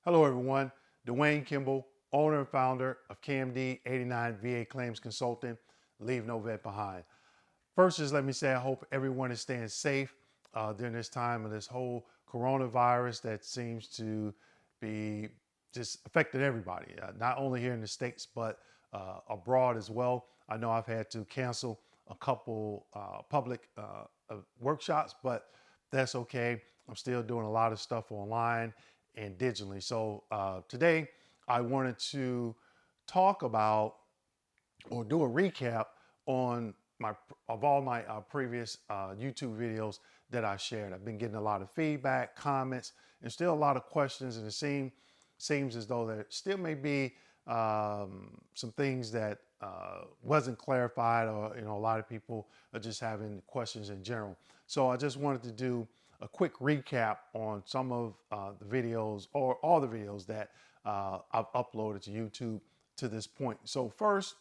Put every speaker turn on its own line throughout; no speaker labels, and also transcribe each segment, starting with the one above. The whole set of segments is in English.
Hello, everyone. Dwayne Kimball, owner and founder of KMD 89 VA Claims Consulting. Leave no vet behind. First, just let me say I hope everyone is staying safe during this time of this whole coronavirus that seems to be just affected everybody, not only here in the States, but abroad as well. I know I've had to cancel a couple public workshops, but that's okay. I'm still doing a lot of stuff online and digitally. So today I wanted to talk about or do a recap on all my previous YouTube videos that I shared. I've been getting a lot of feedback, comments, and still a lot of questions, and it seems as though there still may be some things that wasn't clarified, or a lot of people are just having questions in general. So I just wanted to do a quick recap on some of the videos, or all the videos that I've uploaded to YouTube to this point. So first,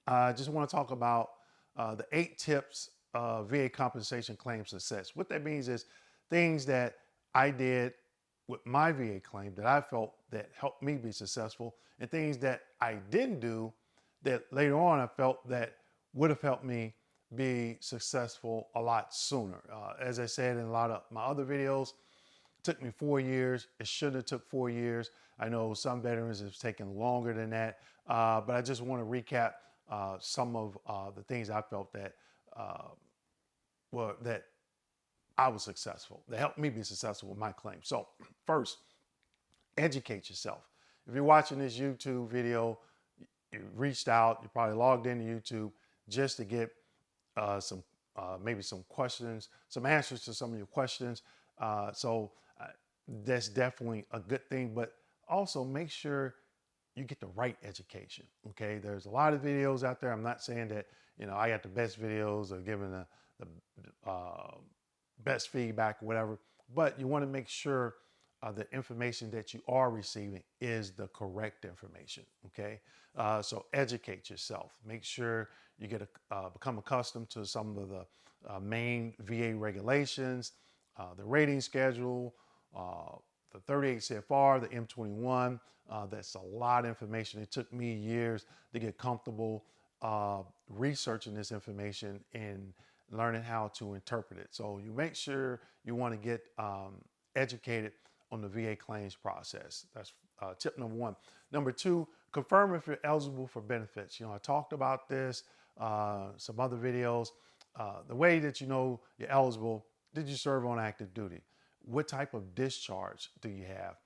I just want to talk about the 8 tips of VA compensation claim success. What that means is things that I did with my VA claim that I felt that helped me be successful, and things that I didn't do that later on I felt that would have helped me be successful a lot sooner. As I said in a lot of my other videos, it took me 4 years. It shouldn't have took 4 years. I know some veterans have taken longer than that, but I just want to recap some of the things I felt that that I was successful, that helped me be successful with my claim. So first, educate yourself. If you're watching this YouTube video, you reached out, you probably logged into YouTube just to get maybe some questions, some answers to some of your questions. So that's definitely a good thing, but also make sure you get the right education. Okay, there's a lot of videos out there. I'm not saying that I got the best videos or giving the best feedback or whatever, but you want to make sure the information that you are receiving is the correct information. Okay, so educate yourself. Make sure you become accustomed to some of the main VA regulations, the rating schedule, the 38 CFR, the M21. That's a lot of information. It took me years to get comfortable researching this information and learning how to interpret it. So you make sure you want to get educated on the VA claims process. That's tip number 1. Number 2, confirm if you're eligible for benefits. I talked about this, some other videos. The way that you know you're eligible: did you serve on active duty? What type of discharge do you have?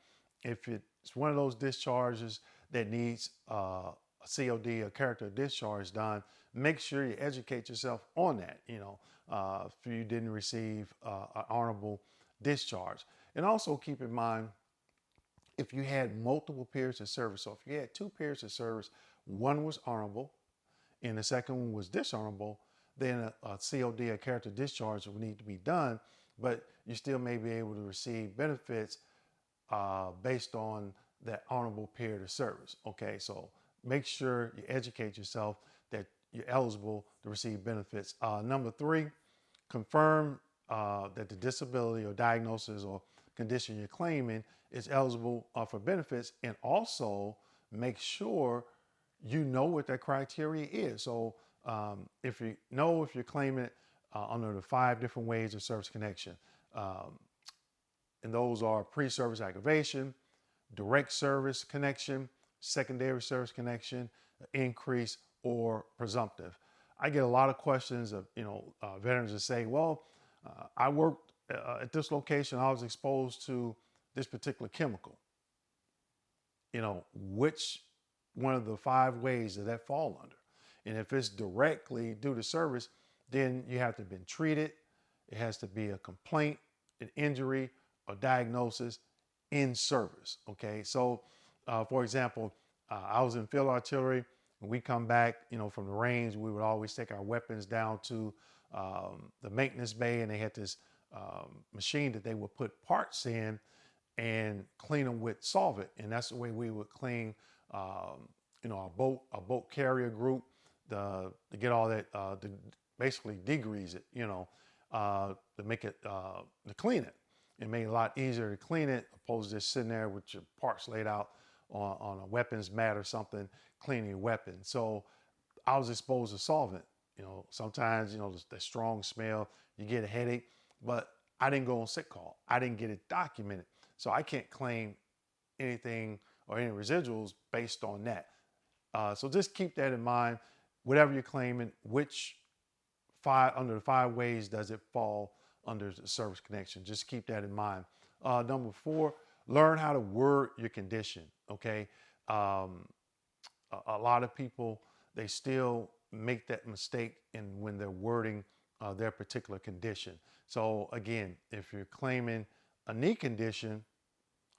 If it's one of those discharges that needs a COD, a character discharge done, make sure you educate yourself on that, if you didn't receive an honorable discharge. And also keep in mind, if you had multiple periods of service, so if you had 2 periods of service, one was honorable and the second one was dishonorable, then a COD, a character discharge, will need to be done, but you still may be able to receive benefits based on that honorable period of service. Okay, so make sure you educate yourself that you're eligible to receive benefits. Number 3, confirm that the disability or diagnosis or condition you're claiming is eligible for benefits, and also make sure you know what that criteria is. So if you're claiming it under the 5 different ways of service connection, and those are pre-service aggravation, direct service connection, secondary service connection, increase, or presumptive. I get a lot of questions of veterans that say, well, I worked at this location, I was exposed to this particular chemical. Which one of the 5 ways does that fall under? And if it's directly due to service, then you have to have been treated. It has to be a complaint, an injury, or diagnosis in service. Okay, so for example, I was in field artillery. When we come back, from the range, we would always take our weapons down to the maintenance bay, and they had this machine that they would put parts in and clean them with solvent, and that's the way we would clean, a boat carrier group, to get all that, to basically degrease it, to make it, to clean it. It made it a lot easier to clean it opposed to just sitting there with your parts laid out on a weapons mat or something, cleaning your weapon. So I was exposed to solvent. Sometimes, the strong smell, you get a headache, but I didn't go on sick call. I didn't get it documented. So I can't claim anything or any residuals based on that. So just keep that in mind. Whatever you're claiming, under the 5 ways does it fall under the service connection? Just keep that in mind. Number 4, learn how to word your condition. Okay. A lot of people, they still make that mistake when they're wording their particular condition. So again, if you're claiming a knee condition,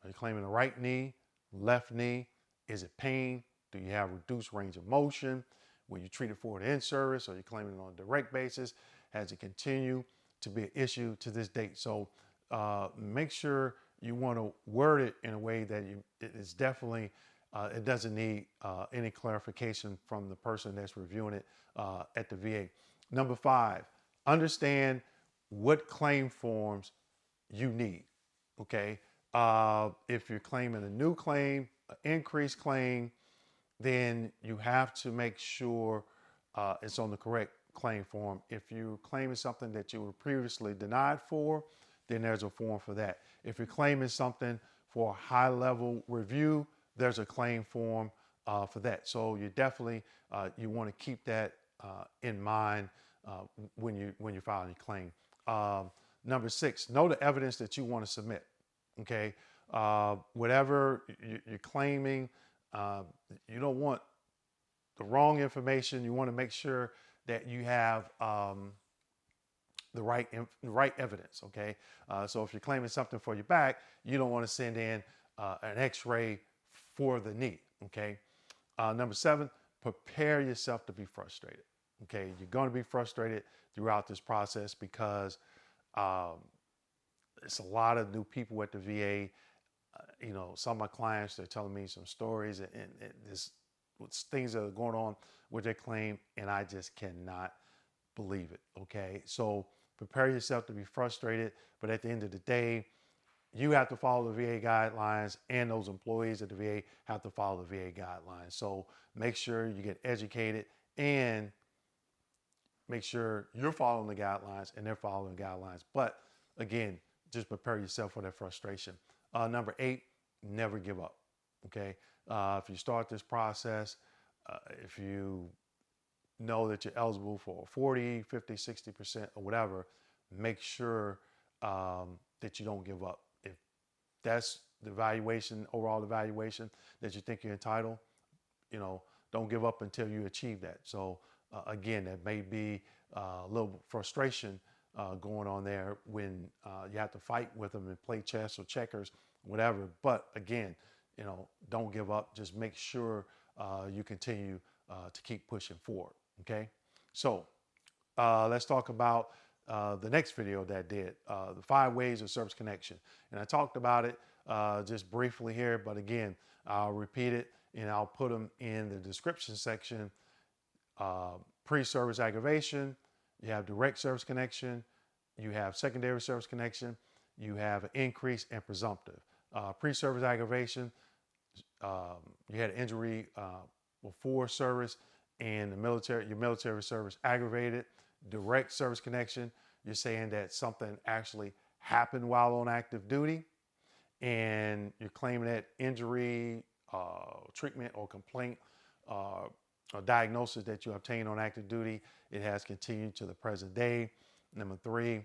are you claiming the right knee, left knee? Is it pain? Do you have reduced range of motion? Were you treated for it in service? Are you claiming it on a direct basis? Has it continued to be an issue to this date? So make sure you want to word it in a way that it is definitely, it doesn't need any clarification from the person that's reviewing it at the VA. Number 5, understand what claim forms you need. Okay. If you're claiming a new claim, an increased claim, then you have to make sure it's on the correct claim form. If you're claiming something that you were previously denied for, then there's a form for that. If you're claiming something for a high-level review, there's a claim form for that. So you definitely you want to keep that in mind when you're filing your claim. Number 6, know the evidence that you want to submit. Okay, whatever you're claiming, you don't want the wrong information. You want to make sure that you have the right evidence. Okay, so if you're claiming something for your back, you don't want to send in an X-ray for the knee. Okay, number 7, prepare yourself to be frustrated. Okay, you're going to be frustrated throughout this process because it's a lot of new people at the VA. Some of my clients, they're telling me some stories and this things that are going on with their claim, and I just cannot believe it. Okay, so prepare yourself to be frustrated, but at the end of the day, you have to follow the VA guidelines, and those employees at the VA have to follow the VA guidelines. So make sure you get educated and make sure you're following the guidelines and they're following the guidelines. But again, just prepare yourself for that frustration. Number 8, never give up. Okay. If you start this process, if you know that you're eligible for 40, 50, 60% or whatever, make sure that you don't give up. If that's the overall evaluation that you think you're entitled, don't give up until you achieve that. So again, there may be a little frustration going on there when you have to fight with them and play chess or checkers, whatever. But again, don't give up. Just make sure you continue to keep pushing forward. Okay. So let's talk about the next video that I did, the 5 ways of service connection. And I talked about it just briefly here, but again, I'll repeat it and I'll put them in the description section. Pre-service aggravation, you have direct service connection, you have secondary service connection, you have increase and presumptive. Pre-service aggravation, you had an injury before service and your military service aggravated. Direct service connection, you're saying that something actually happened while on active duty and you're claiming that injury, treatment or complaint or diagnosis that you obtained on active duty, it has continued to the present day. Number 3,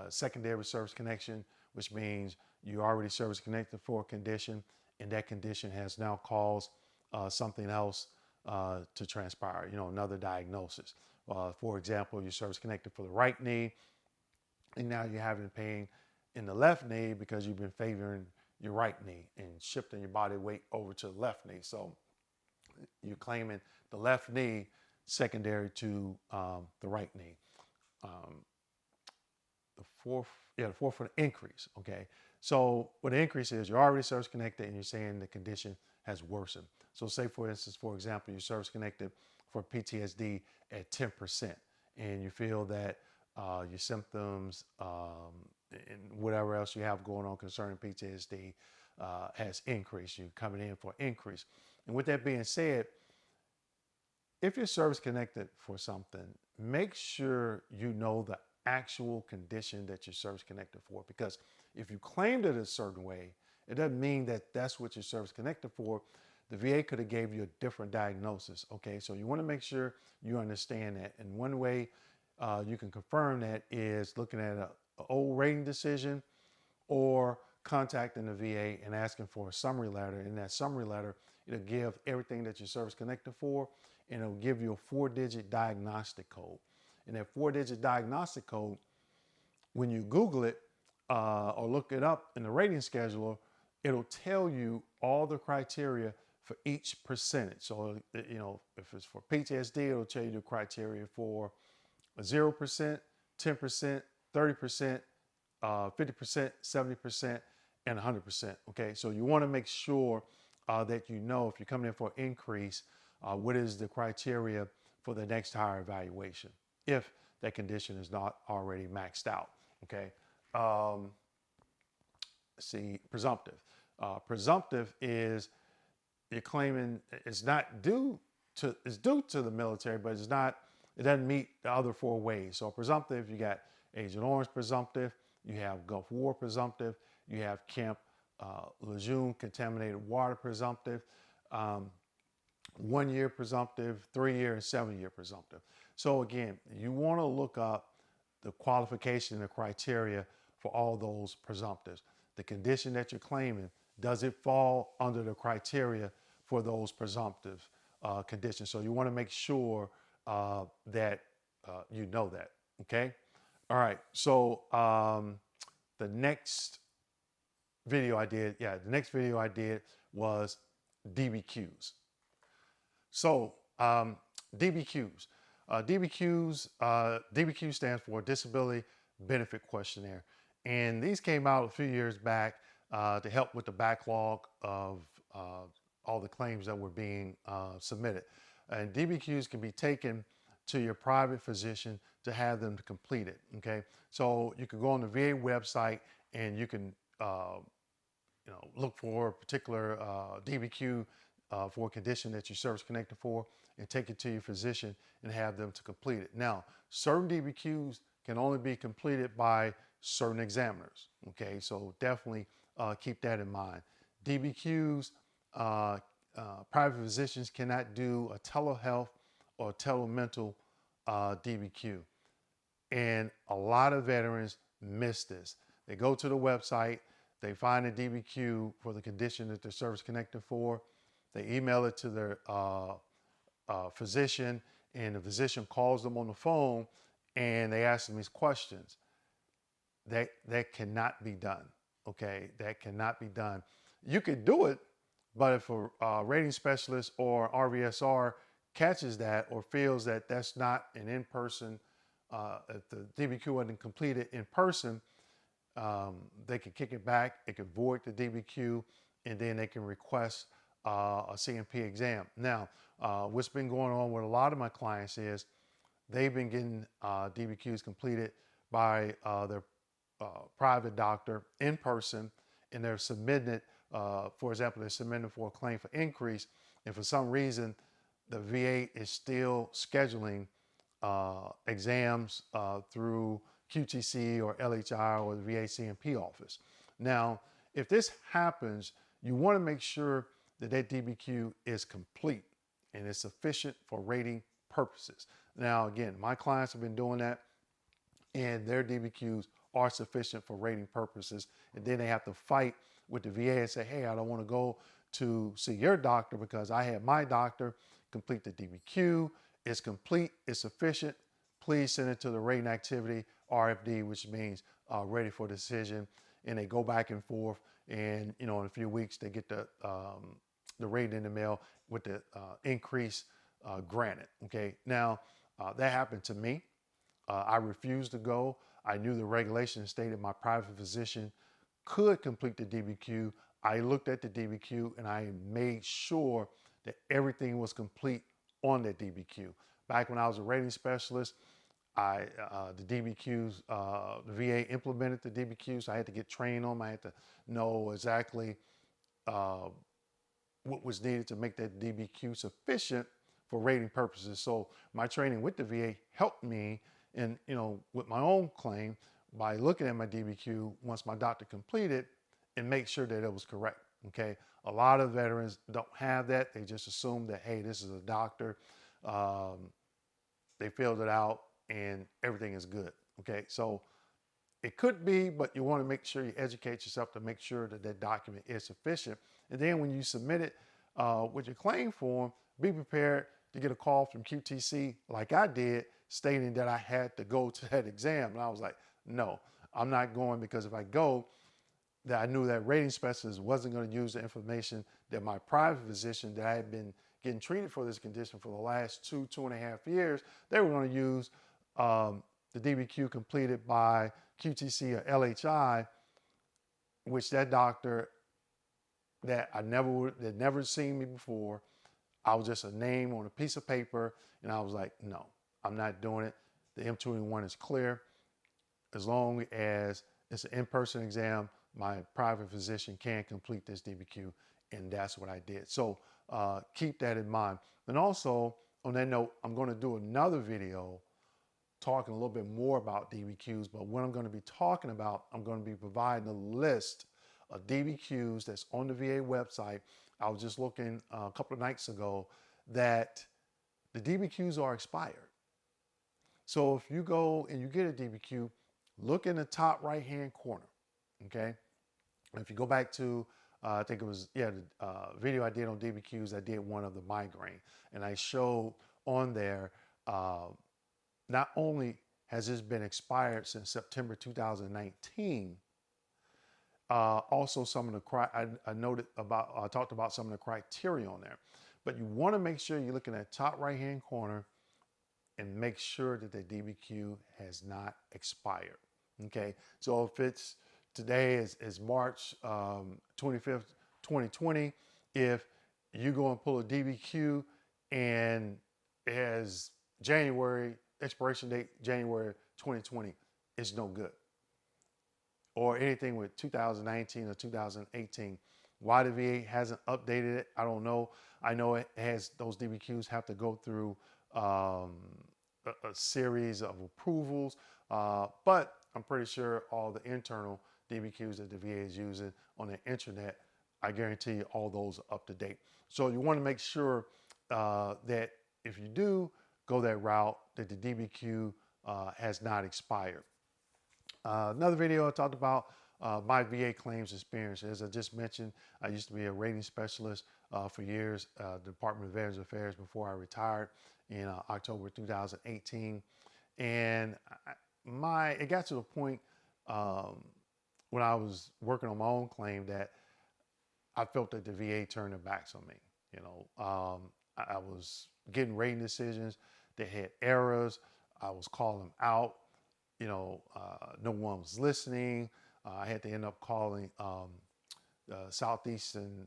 secondary service connection, which means you already service connected for a condition and that condition has now caused something else to transpire, another diagnosis. For example, you service connected for the right knee and now you're having pain in the left knee because you've been favoring your right knee and shifting your body weight over to the left knee. So you're claiming the left knee secondary to the right knee. The fourth for the increase. Okay. So what the increase is, you're already service connected and you're saying the condition has worsened. So say for instance, for example, you're service connected for PTSD at 10% and you feel that your symptoms, and whatever else you have going on concerning PTSD has increased. You're coming in for an increase. And with that being said, if you're service connected for something, make sure you know the actual condition that you're service connected for. Because if you claimed it a certain way, it doesn't mean that that's what you're service connected for. The VA could have gave you a different diagnosis. Okay, so you want to make sure you understand that. And one way you can confirm that is looking at an old rating decision or contacting the VA and asking for a summary letter. In that summary letter, it'll give everything that you're service connected for, and it'll give you a 4-digit diagnostic code. And that 4-digit diagnostic code, when you Google it or look it up in the rating scheduler, it'll tell you all the criteria for each percentage. So, you know, if it's for PTSD, it'll tell you the criteria for 0%, 10%, 30%, 50%, 70%, and 100%. Okay, so you want to make sure that you know if you're coming in for an increase, what is the criteria for the next higher evaluation if that condition is not already maxed out. Okay, see, presumptive. Presumptive is you're claiming it's due to the military, but it doesn't meet the other 4 ways. So presumptive, you got Agent Orange presumptive, you have Gulf War presumptive, you have Camp Lejeune contaminated water presumptive, 1-year presumptive, 3-year and 7-year presumptive. So again, you want to look up the qualification and the criteria for all those presumptives. The condition that you're claiming, does it fall under the criteria for those presumptive conditions? So you want to make sure that you know that, okay? All right, so the next video I did, was DBQs. So DBQs. DBQ stands for Disability Benefit Questionnaire. And these came out a few years back to help with the backlog of all the claims that were being submitted. And DBQs can be taken to your private physician to have them to complete it, okay? So you can go on the VA website and you can look for a particular DBQ for a condition that you're service connected for and take it to your physician and have them to complete it. Now, certain DBQs can only be completed by certain examiners, okay? So definitely keep that in mind. DBQs, private physicians cannot do a telehealth or telemental DBQ. And a lot of veterans miss this. They go to the website, they find a DBQ for the condition that they're service connected for, they email it to their physician, and the physician calls them on the phone and they ask them these questions. That cannot be done, okay? That cannot be done. You could do it, but if a rating specialist or RVSR catches that or feels that that's not an in-person, if the DBQ wasn't completed in person, they can kick it back, it can void the DBQ, and then they can request a CMP exam. Now, what's been going on with a lot of my clients is they've been getting DBQs completed by their private doctor in person, and they're submitting it, for example, they're submitting for a claim for increase, and for some reason, the VA is still scheduling exams through QTC or LHI or the VA CMP office. Now, if this happens, you want to make sure that that DBQ is complete and is sufficient for rating purposes. Now, again, my clients have been doing that, and their DBQs are sufficient for rating purposes. And then they have to fight with the VA and say, hey, I don't want to go to see your doctor because I had my doctor complete the DBQ. It's complete, it's sufficient. Please send it to the rating activity, RFD, which means ready for decision. And they go back and forth. And, in a few weeks, they get the rating in the mail with the increase granted. Okay. Now, that happened to me. I refused to go. I knew the regulations stated my private physician could complete the DBQ. I looked at the DBQ and I made sure that everything was complete on that DBQ. Back when I was a rating specialist, The DBQs, the VA implemented the DBQs. So I had to get trained on them. I had to know exactly uh, what was needed to make that DBQ sufficient for rating purposes. So my training with the VA helped me in, with my own claim by looking at my DBQ once my doctor completed and make sure that it was correct. Okay. A lot of veterans don't have that. They just assume that, hey, this is a doctor. They filled it out and everything is good. Okay. So it could be, but you want to make sure you educate yourself to make sure that that document is sufficient. And then when you submit it with your claim form, be prepared to get a call from QTC like I did, stating that I had to go to that exam. And I was like, no, I'm not going, because if I go, that I knew that rating specialist wasn't going to use the information that my private physician that I had been getting treated for this condition for the last 2.5 years, they were going to use the DBQ completed by QTC or LHI, which that doctor that that never seen me before, I was just a name on a piece of paper, and I was like, no, I'm not doing it. The M21 is clear. As long as it's an in-person exam, my private physician can complete this DBQ, and that's what I did. So keep that in mind. And also, on that note, I'm going to do another video talking a little bit more about DBQs, but what I'm going to be talking about, I'm going to be providing a list of DBQs that's on the VA website. I was just looking a couple of nights ago that the DBQs are expired. So if you go and you get a DBQ, look in the top right-hand corner, okay? And if you go back to, I think it was, the video I did on DBQs, I did one of the migraine, and I showed on there, not only has this been expired since September 2019, also some of the, I talked about some of the criteria on there, but you want to make sure you're looking at top right-hand corner and make sure that the DBQ has not expired. Okay. So if it's today is March 25th, 2020, if you go and pull a DBQ and it has January expiration date, January 2020, it's no good. Or anything with 2019 or 2018. Why the VA hasn't updated it, I don't know. I know it has, those DBQs have to go through a series of approvals, but I'm pretty sure all the internal DBQs that the VA is using on the internet, I guarantee you all those are up to date. So you want to make sure that if you do go that route, that the DBQ has not expired. Another video I talked about my VA claims experience. As I just mentioned, I used to be a rating specialist for years, Department of Veterans Affairs, before I retired in October 2018. And it got to the point when I was working on my own claim that I felt that the VA turned their backs on me. I was getting rating decisions that had errors. I was calling them out. No one was listening. I had to end up calling the Southeastern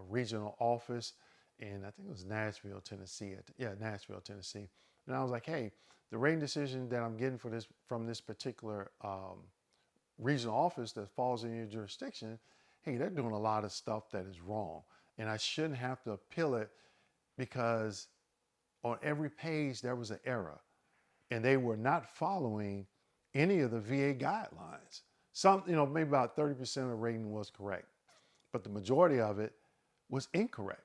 Regional Office, and I think it was Nashville, Tennessee. Nashville, Tennessee. And I was like, hey, the rating decision that I'm getting from this particular regional office that falls in your jurisdiction, hey, they're doing a lot of stuff that is wrong, and I shouldn't have to appeal it because on every page there was an error, and they were not following any of the VA guidelines. Some, maybe about 30% of the rating was correct, but the majority of it was incorrect.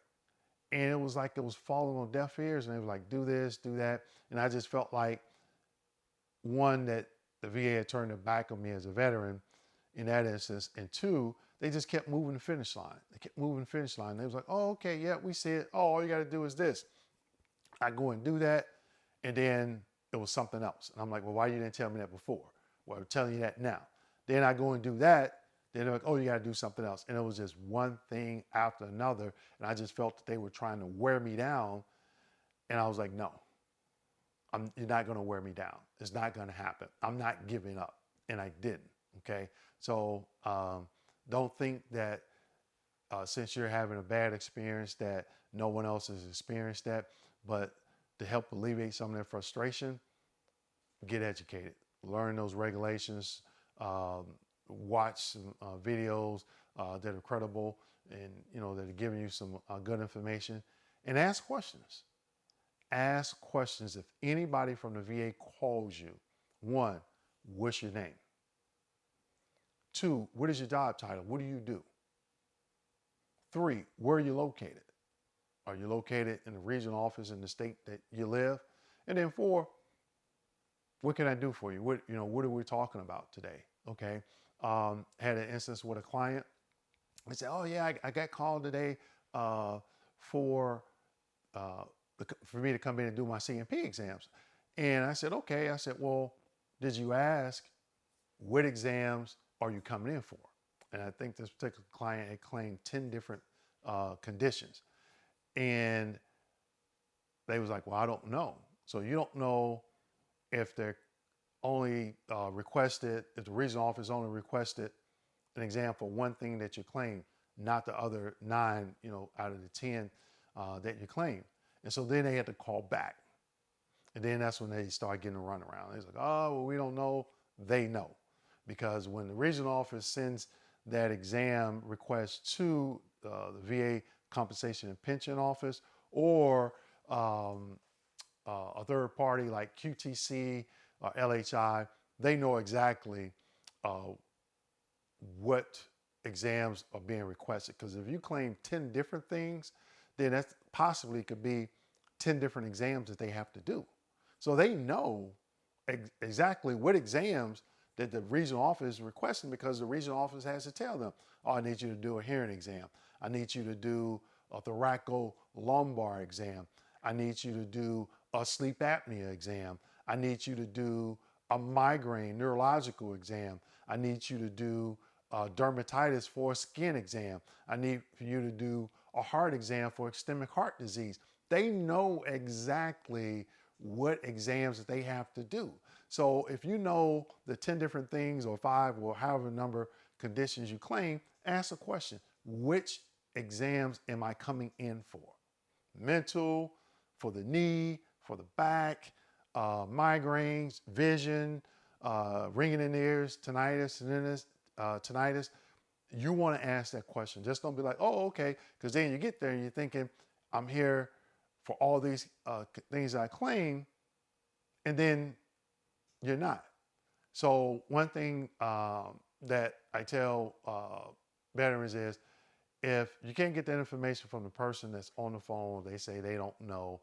And it was like it was falling on deaf ears, and they were like, do this, do that. And I just felt like, one, that the VA had turned their back on me as a veteran in that instance, and two, they just kept moving the finish line. They kept moving the finish line. They was like, oh, okay, yeah, we see it. Oh, all you got to do is this. I go and do that, and then it was something else. And I'm like, well, why you didn't tell me that before? Well, I'm telling you that now. Then I go and do that. Then they're like, oh, you got to do something else. And it was just one thing after another. And I just felt that they were trying to wear me down. And I was like, no, you're not going to wear me down. It's not going to happen. I'm not giving up. And I didn't. Okay. So don't think that since you're having a bad experience that no one else has experienced that. But to help alleviate some of their frustration, get educated, learn those regulations, watch some videos that are credible and that are giving you some good information, and ask questions. Ask questions. If anybody from the VA calls you, one, what's your name? Two, what is your job title? What do you do? Three, where are you located? Are you located in the regional office in the state that you live? And then four, what can I do for you? What are we talking about today? Okay. Had an instance with a client. They said, oh yeah, I got called today for me to come in and do my CMP exams. And I said, okay. I said, well, did you ask what exams are you coming in for? And I think this particular client had claimed 10 different conditions. And they was like, well, I don't know. So you don't know if they're only requested, if the regional office only requested an exam for one thing that you claim, not the other 9, out of the 10 that you claim. And so then they had to call back. And then that's when they start getting a runaround. They're like, oh, well, we don't know. They know. Because when the regional office sends that exam request to the VA Compensation and Pension Office or a third party like QTC or LHI, they know exactly what exams are being requested. Because if you claim 10 different things, then that possibly could be 10 different exams that they have to do. So they know exactly what exams that the regional office is requesting, because the regional office has to tell them, oh, I need you to do a hearing exam. I need you to do a thoracolumbar exam. I need you to do a sleep apnea exam. I need you to do a migraine neurological exam. I need you to do dermatitis for a skin exam. I need for you to do a heart exam for ischemic heart disease. They know exactly what exams that they have to do. So if you know the 10 different things or 5 or however number conditions you claim, ask a question. Which exams am I coming in for? Mental, for the knee, for the back, migraines, vision, ringing in the ears, tinnitus, tinnitus. You want to ask that question. Just don't be like, oh, okay, because then you get there and you're thinking, I'm here for all these things I claim, and then you're not. So one thing that I tell veterans is, if you can't get that information from the person that's on the phone, they say they don't know,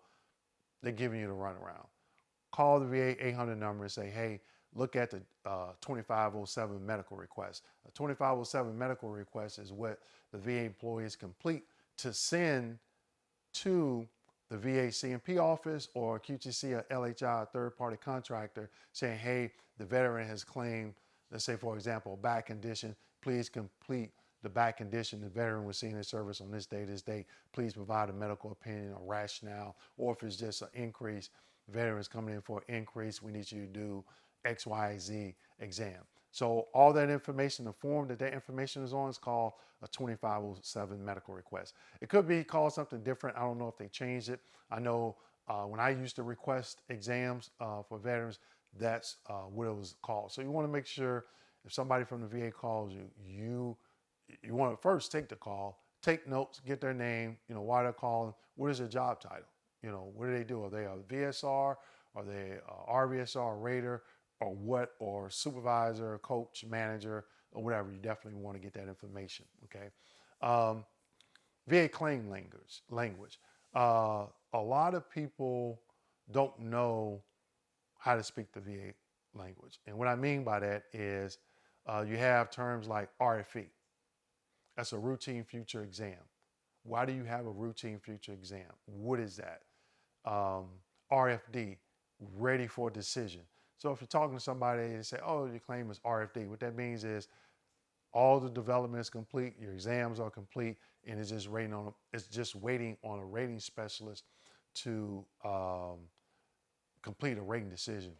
they're giving you the runaround. Call the VA 800 number and say, hey, look at the 2507 medical request. A 2507 medical request is what the VA employees complete to send to the VA CMP office or QTC or LHI, a third-party contractor, saying, hey, the veteran has claimed, let's say, for example, a back condition. Please complete the back condition. The veteran was seen in service on this date. Please provide a medical opinion or rationale. Or if it's just an increase, veterans coming in for an increase, we need you to do X, Y, Z exam. So all that information, the form that information is on, is called a 2507 medical request. It could be called something different. I don't know if they changed it. I know when I used to request exams for veterans, that's what it was called. So you want to make sure if somebody from the VA calls you, you want to first take the call, take notes, get their name, why they're calling, what is their job title, what do they do? Are they a VSR? Are they a RVSR, rater, or what, or supervisor, coach, manager, or whatever? You definitely want to get that information, okay? VA claim language. A lot of people don't know how to speak the VA language. And what I mean by that is you have terms like RFE. That's a routine future exam. Why do you have a routine future exam? What is that? RFD, ready for decision. So if you're talking to somebody and they say, oh, your claim is RFD, what that means is all the development is complete, your exams are complete, and it's just waiting on a rating specialist to complete a rating decision.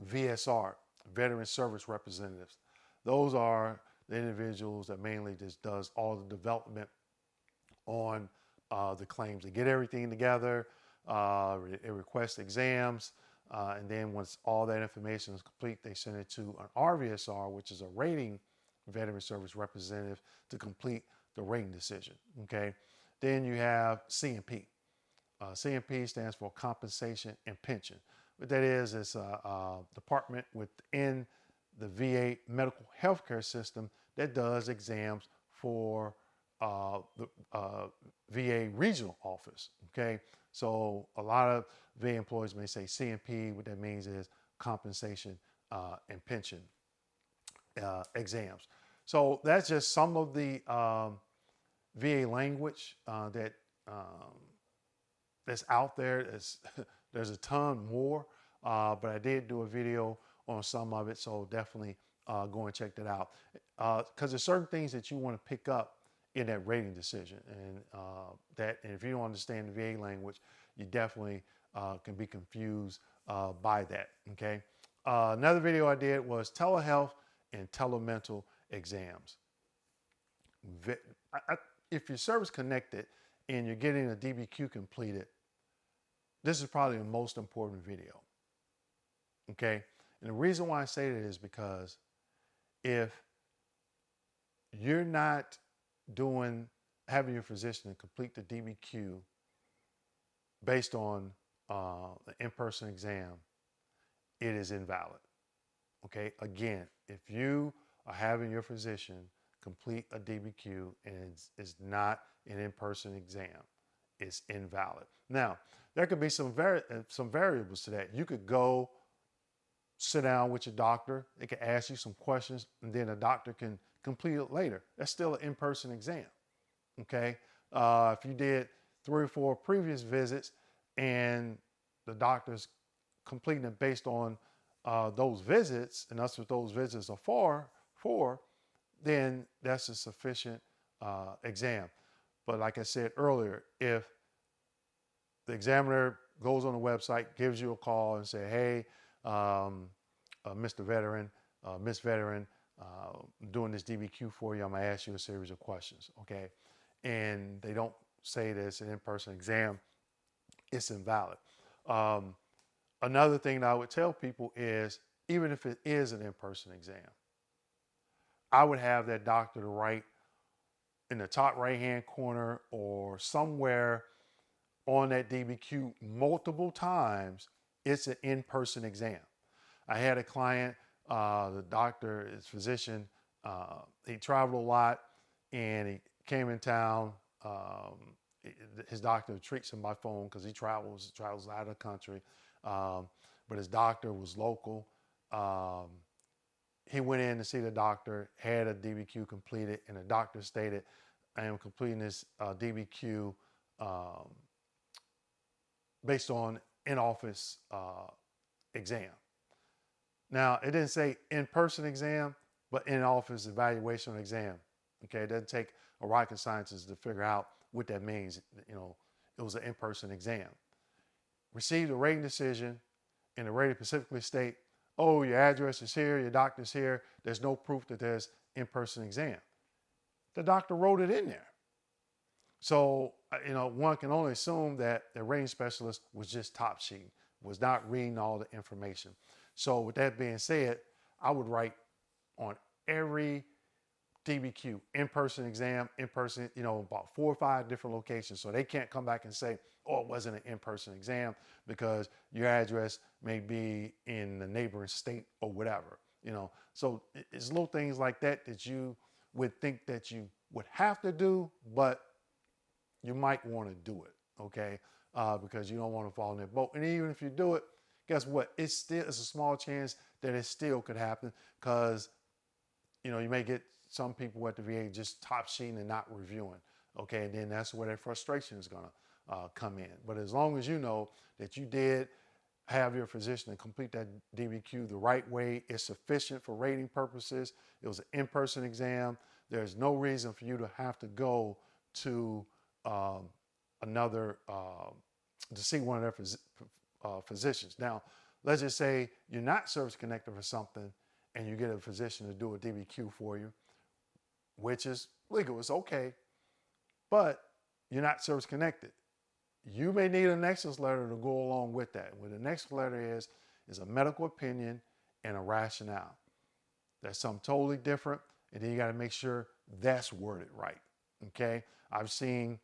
VSR, Veteran Service Representatives. Those are the individuals that mainly just does all the development on the claims. They get everything together, it requests exams, And then once all that information is complete, they send it to an RVSR, which is a rating veteran service representative, to complete the rating decision. Okay. Then you have CMP. CMP stands for compensation and pension. What that is, it's a department within the VA medical healthcare system that does exams for the VA regional office. Okay, so a lot of VA employees may say CMP. What that means is compensation and pension exams. So that's just some of the VA language that's out there. There's a ton more, but I did do a video on some of it, so definitely go and check that out. Because there's certain things that you want to pick up in that rating decision, and if you don't understand the VA language, you definitely can be confused by that. Okay. Another video I did was telehealth and telemental exams. If you're service connected and you're getting a DBQ completed, this is probably the most important video. Okay. And the reason why I say that is because if you're not having your physician complete the DBQ based on the in-person exam, it is invalid. Okay. Again, if you are having your physician complete a DBQ and it's not an in-person exam, it's invalid. Now, there could be some variables to that. You could go sit down with your doctor. They can ask you some questions, and then a doctor can complete it later. That's still an in-person exam. Okay. If you did 3 or 4 previous visits and the doctor's completing it based on those visits, and that's what those visits are for, then that's a sufficient exam. But like I said earlier, if the examiner goes on the website, gives you a call and say, hey, Mr. Veteran, Miss Veteran, I'm doing this DBQ for you. I'm going to ask you a series of questions. Okay. And they don't say that it's an in-person exam, it's invalid. Another thing that I would tell people is, even if it is an in-person exam, I would have that doctor to write in the top right-hand corner or somewhere on that DBQ multiple times, it's an in-person exam. I had a client, the doctor, his physician, he traveled a lot and he came in town. His doctor treats him by phone because he travels out of the country. But his doctor was local. He went in to see the doctor, had a DBQ completed, and the doctor stated, I am completing this DBQ based on in-office exam. Now, it didn't say in-person exam, but in-office evaluation exam. Okay, it doesn't take a rocket scientist to figure out what that means. You know, it was an in-person exam. Received a rating decision, and the rating specifically state, oh, your address is here, your doctor's here. There's no proof that there's in-person exam. The doctor wrote it in there. So, you know, one can only assume that the rating specialist was just top sheeting, was not reading all the information. So with that being said, I would write on every DBQ, in-person exam, in-person, you know, about 4 or 5 different locations. So they can't come back and say, oh, it wasn't an in-person exam because your address may be in the neighboring state or whatever, you know. So it's little things like that that you would think that you would have to do, but you might want to do it, okay? Because you don't want to fall in that boat. And even if you do it, guess what? It's a small chance that it still could happen because, you know, you may get some people at the VA just top sheeting and not reviewing, okay? And then that's where that frustration is going to come in. But as long as you know that you did have your physician complete that DBQ the right way, it's sufficient for rating purposes. It was an in-person exam. There's no reason for you to have to go to to see one of their physicians. Now, let's just say you're not service connected for something and you get a physician to do a DBQ for you, which is legal, it's okay, but you're not service connected. you may need a nexus letter to go along with that. What a nexus letter is a medical opinion and a rationale. That's something totally different. And then you got to make sure that's worded right. Okay. I've seen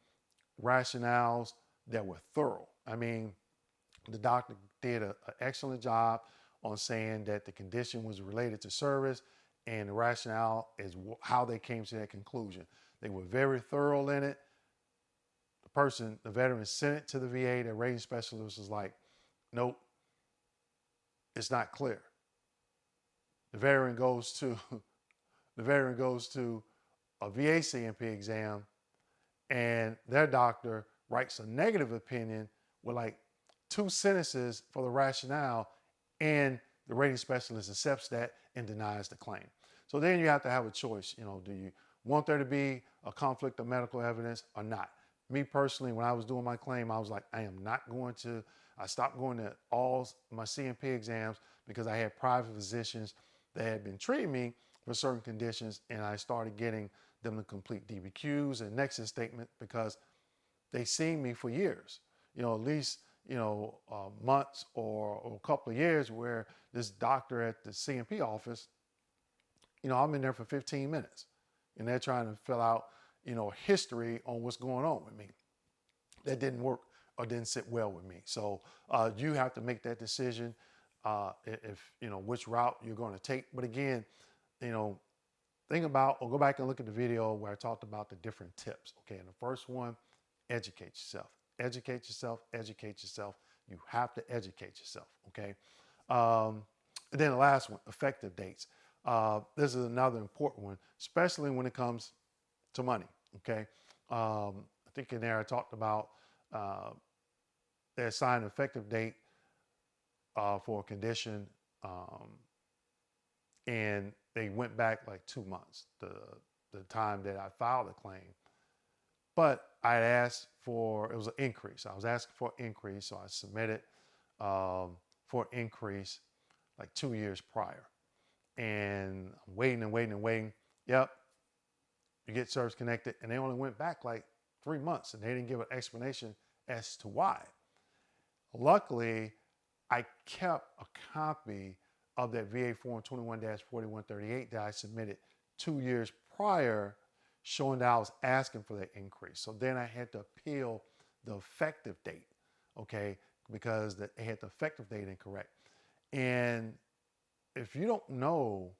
rationales that were thorough. I mean, the doctor did an excellent job on saying that the condition was related to service, and the rationale is how they came to that conclusion. They were very thorough in it. The veteran sent it to the VA. The rating specialist was like, nope, it's not clear. The veteran goes to a VA CMP exam, and their doctor writes a negative opinion with like 2 sentences for the rationale, and the rating specialist accepts that and denies the claim. So then you have to have a choice. Do you want there to be a conflict of medical evidence or not? Me personally, when I was doing my claim, I was like, I stopped going to all my CMP exams because I had private physicians that had been treating me for certain conditions, and I started getting them to complete DBQs and nexus statement because they seen me for years, at least, months or a couple of years, where this doctor at the CMP office, I'm in there for 15 minutes and they're trying to fill out, history on what's going on with me. That didn't work or didn't sit well with me. So you have to make that decision if, which route you're going to take. But again, think about, or go back and look at the video where I talked about the different tips. Okay. And the first one, educate yourself. Educate yourself, educate yourself. You have to educate yourself, okay? And then the last one, effective dates. This is another important one, especially when it comes to money, okay? I think in there I talked about they assigned an effective date for a condition, and they went back like 2 months, the time that I filed a claim. But I asked for, it was an increase. I was asking for an increase, so I submitted for an increase like 2 years prior. And I'm waiting and waiting and waiting. Yep, you get service connected. And they only went back like 3 months, and they didn't give an explanation as to why. Luckily, I kept a copy of that VA Form 21-4138 that I submitted 2 years prior, showing that I was asking for that increase. So then I had to appeal the effective date, okay, because they had the effective date incorrect. And if you don't know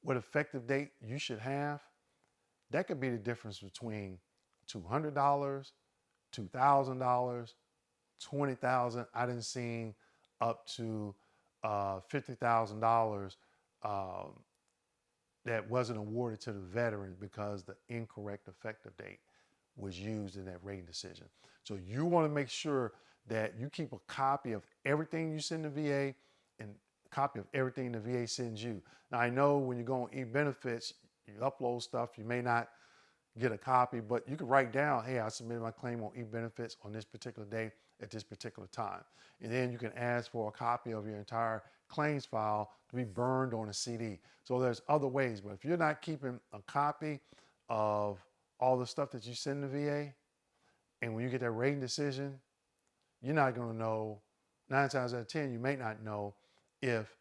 what effective date you should have, that could be the difference between $200, $2,000, $20,000. I didn't see up to $50,000 that wasn't awarded to the veteran because the incorrect effective date was used in that rating decision. So you want to make sure that you keep a copy of everything you send to VA and a copy of everything the VA sends you. Now, I know when you go on e-benefits, you upload stuff, you may not get a copy, but you can write down, hey, I submitted my claim on e-benefits on this particular day at this particular time. And then you can ask for a copy of your entire claims file to be burned on a CD. So there's other ways, but if you're not keeping a copy of all the stuff that you send to VA, and when you get that rating decision, you're not going to know, 9 times out of 10, you may not know if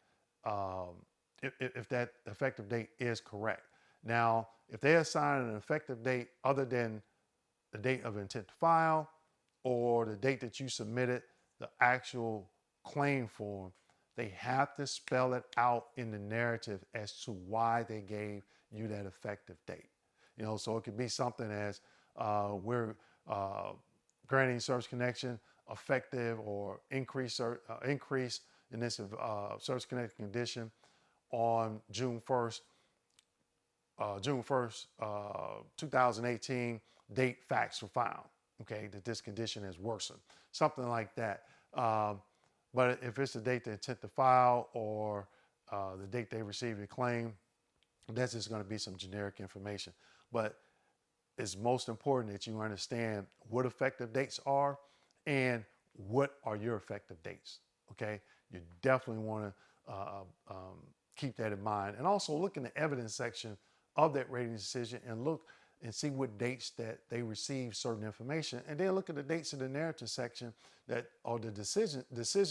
that effective date is correct. Now, if they assign an effective date other than the date of intent to file or the date that you submitted the actual claim form, they have to spell it out in the narrative as to why they gave you that effective date. So it could be something as we're granting service connection effective or increase in this service connection condition on June 1st, 2018, date facts were found, okay, that this condition has worsened, something like that. But if it's the date they intent to file or the date they received the claim, that's just going to be some generic information. But it's most important that you understand what effective dates are and what are your effective dates, okay? You definitely want to keep that in mind. And also look in the evidence section of that rating decision and look and see what dates that they receive certain information, and then look at the dates in the narrative section that, or the decision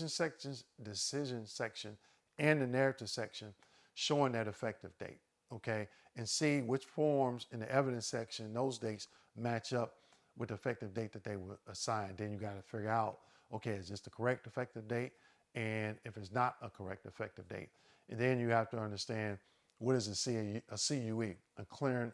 section and the narrative section showing that effective date. Okay, and see which forms in the evidence section those dates match up with the effective date that they were assigned. Then you got to figure out, okay, is this the correct effective date? And if it's not a correct effective date, and then you have to understand what is a CUE, a clear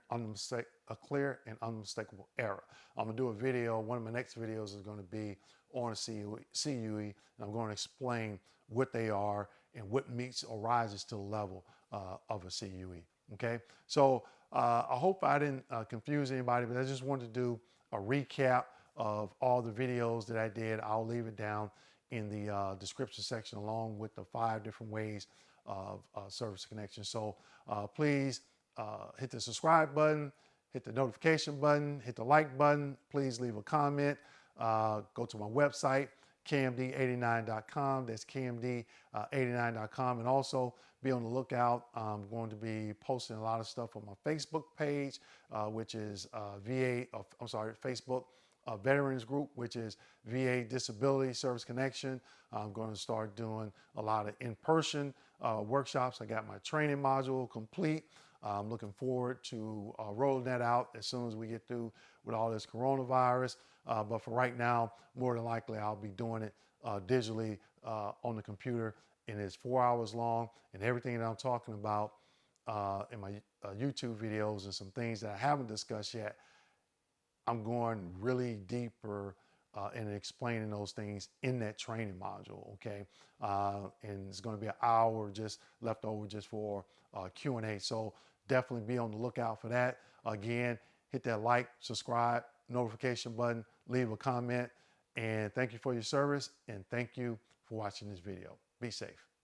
and unmistakable error. I'm gonna do a video. One of my next videos is going to be on a CUE, and I'm going to explain what they are and what meets or rises to the level of a CUE. Okay, so I hope I didn't confuse anybody, but I just wanted to do a recap of all the videos that I did. I'll leave it down in the description section along with the 5 different ways of service connection. So please hit the subscribe button, hit the notification button, hit the like button. Please leave a comment. Go to my website, kmd89.com. That's kmd89.com. And also be on the lookout. I'm going to be posting a lot of stuff on my Facebook page, which is Facebook Veterans Group, which is VA Disability Service Connection. I'm going to start doing a lot of in-person workshops. I got my training module complete. I'm looking forward to rolling that out as soon as we get through with all this coronavirus. But for right now, more than likely, I'll be doing it digitally on the computer, and it's 4 hours long, and everything that I'm talking about in my YouTube videos and some things that I haven't discussed yet, I'm going really deeper in explaining those things in that training module, okay? And it's gonna be an hour just left over just for Q&A. So definitely be on the lookout for that. Again, hit that like, subscribe, notification button, leave a comment, and thank you for your service, and thank you for watching this video. Be safe.